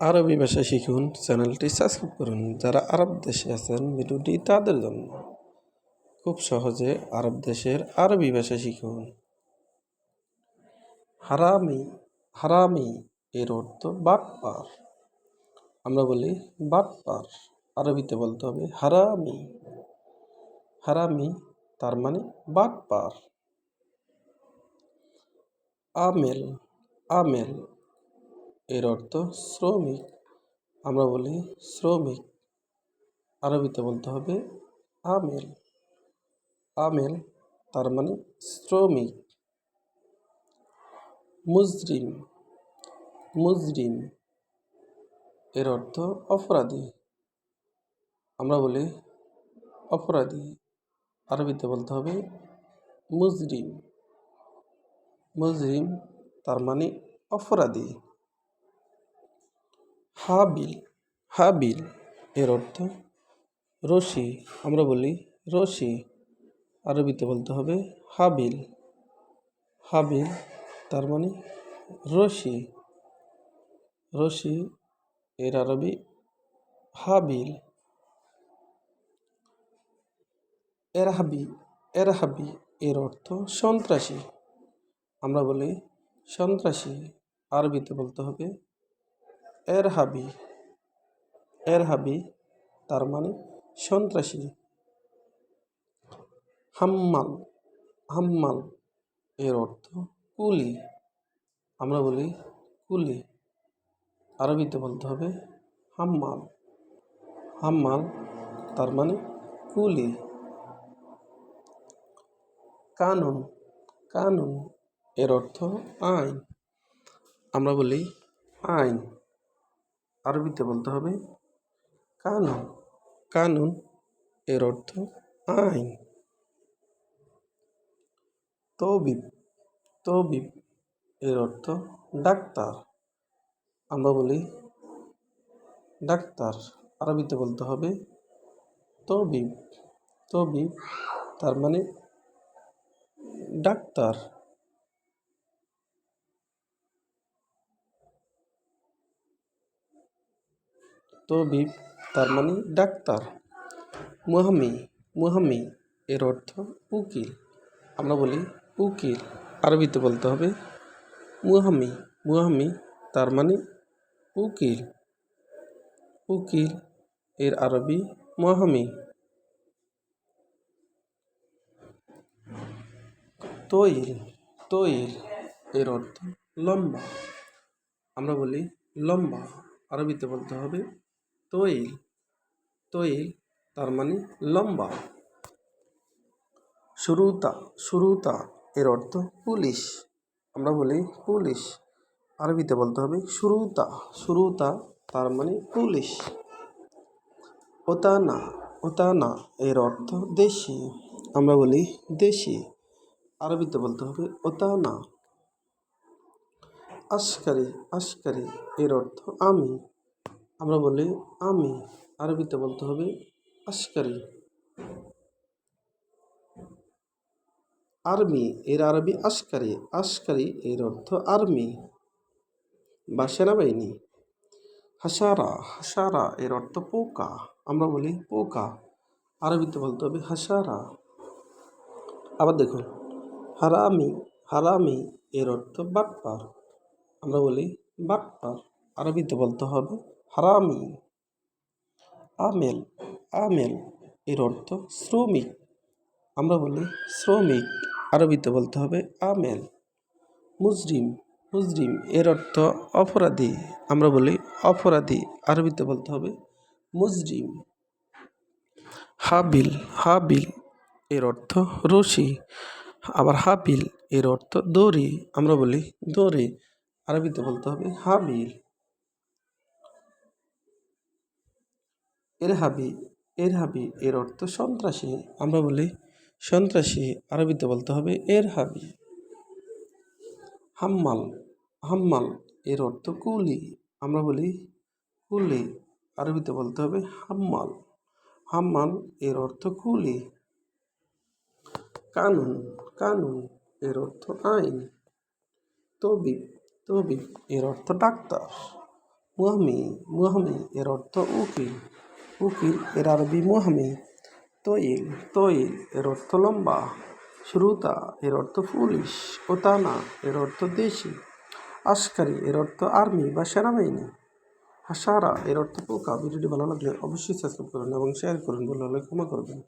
আরবি ভাষা শিখুন চ্যানেলটি সাবস্ক্রাইব করুন। যারা আরব দেশে আছেন ভিডিওটি তাদের জন্য। খুব সহজে আরব দেশের আরবি ভাষা শিখুন। হারামি, হারামি এর অর্থ বাটপার। আমরা বলি বাটপার, আরবিতে বলতে হবে হারামি। হারামি তার মানে বাটপার। আমেল, আমেল এর অর্থ শ্রমিক। আমরা বলি শ্রমিক, আরবিতে বলতে হবে আমেল। আমেল তার মানে শ্রমিক। মুজরিম, মুজরিম এর অর্থ অপরাধী। আমরা বলি অপরাধী, আরবিতে বলতে হবে মুজরিম। মুজরিম তার মানে অপরাধী। হাবিল, হাবিল এর অর্থ রশি। আমরা বলি রশি, আরবিতে বলতে হবে হাবিল। হাবিল তার মানে রশি। রশি এর আরবি হাবিল। এরহাবি, এরহাবি এর অর্থ সন্ত্রাসী। আমরা বলি সন্ত্রাসী, আরবিতে বলতে হবে এরহাবি। এরহাবি তার মানে সন্ত্রাসী। হাম্মাল, হাম্মাল এর অর্থ কুলি। আমরা বলি কুলি, আরবিতে বলতে হবে হাম্মাল। হাম্মাল তার মানে কুলি। কানুন, কানুন এর অর্থ আইন। আমরা বলি আইন, আরবিতে বলতে হবে কানুন। কানুন এর অর্থ আইন। তবিব, তবিব এর অর্থ ডাক্তার। আমরা বলি ডাক্তার, আরবিতে বলতে হবে তবিব। তবিব তার মানে ডাক্তার। তবিব তার মানে ডাক্তার। মুহাম্মি, মুহাম্মি এর অর্থ উকিল। আমরা বলি উকিল, আরবিতে বলতে হবে মুহাম্মি। মুহাম্মি তার মানে উকিল। উকিল এর আরবি মুহাম্মি। তৈল, তৈল এর অর্থ লম্বা। আমরা বলি লম্বা, আরবিতে বলতে হবে তৈল। তৈল তার মানে লম্বা। শুরুতা, শুরুতা এর অর্থ পুলিশ। আমরা বলি পুলিশ, আরবিতে বলতে হবে শুরুতা। শুরুতা তার মানে পুলিশ। ওতানা, ওতানা এর অর্থ দেশি। আমরা বলি দেশি, আরবিতে বলতে হবে ওতানা। আশকারি, আশকারি এর অর্থ আমি। আমরা বলি আমি, আরবিতে বলতে হবে আশকারি। আর্মি এর আরবি আশকারি। আশকারি এর অর্থ আর্মি বা সেনাবাহিনী। হাসারা, হাসারা এর অর্থ পোকা। আমরা বলি পোকা, আরবিতে বলতে হবে হাসারা। আবার দেখুন হারামি, হারামি এর অর্থ বাটপার। আমরা বলি বাটপার, আরবিতে বলতে হবে হারামি। আমেল, আমেল এর অর্থ শ্রমিক। আমরা বলি শ্রমিক, আরবিতে বলতে হবে আমেল। মুজরিম, মুজরিম এর অর্থ অপরাধী। আমরা বলি অপরাধী, আরবিতে বলতে হবে মুজরিম। হাবিল, হাবিল এর অর্থ রশি। আবার হাবিল এর অর্থ দড়ি। আমরা বলি দড়ি, আরবিতে বলতে হবে হাবিল। এরহাবি, এরহাবি এর অর্থ সন্ত্রাসী। আমরা বলি সন্ত্রাসী, আরবিতে বলতে হবে এরহাবি। হাম্মাল, হাম্মাল এর অর্থ কুলি। আমরা বলি কুলি, আরবিতে বলতে হবে হাম্মাল। হাম্মাল এর অর্থ কুলি। কানুন, কানুন এর অর্থ আইন। তবিব, তবিব এর অর্থ ডাক্তার। মুহামি, মুহামি এর অর্থ উকিল, উকিল এর আরবি মুহামি। তৈল, তৈল এর অর্থ লম্বা। শ্রুতা এর অর্থ পুলিশ। ওতানা এর অর্থ দেশি। আশকারি এর অর্থ আর্মি বা সেনাবাহিনী। হাসারা এর অর্থ পোকা। ভিডিওটি ভালো লাগলে অবশ্যই সাবস্ক্রাইব করুন এবং শেয়ার করুন, ভালো হলে ক্ষমা করবেন।